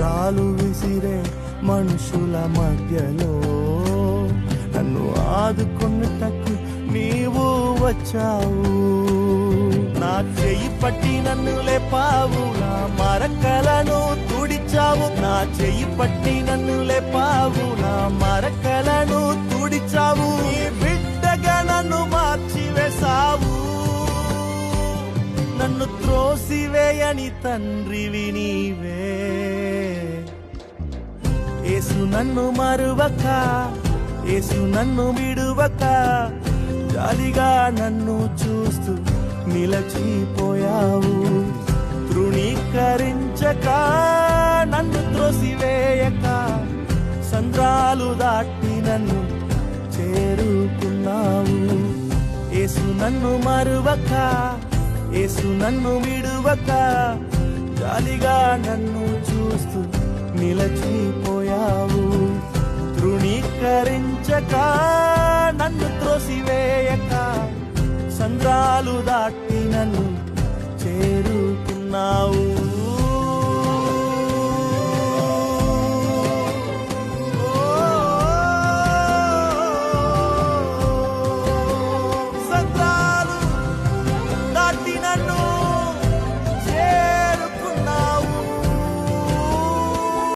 రాళ్ళు విసిరే మనుషుల మధ్యలో నన్ను ఆదుకొనుటకు నీవు వచ్చావు. నా చెయ్యి పట్టి నన్ను లేపావు, నా మరకలను తుడిచావు. నా చెయ్యి పట్టి నన్ను లేపావు, నా మరకలను తుడిచావు. నీ బిడ్డగా నన్ను మార్చివేశావు. నన్ను త్రోసివేయని తండ్రివి నీవే. యేసు నన్ను మరువక, యేసు నన్ను విడువక, జాలిగా నన్ను చూస్తూ నిలచిపోయావు. తృణీకరించక, నన్ను త్రోసివేయక, సంద్రాలు దాటి నన్ను చేరుకున్నావు. యేసు నన్ను మరువక, యేసు నన్ను విడువక, జాలిగా నన్ను చూస్తూ నిలచిపోయావు. తృణీకరించక, నన్ను త్రోసివేయక, సంద్రాలు దాటి నన్ను చేరుకున్నావు.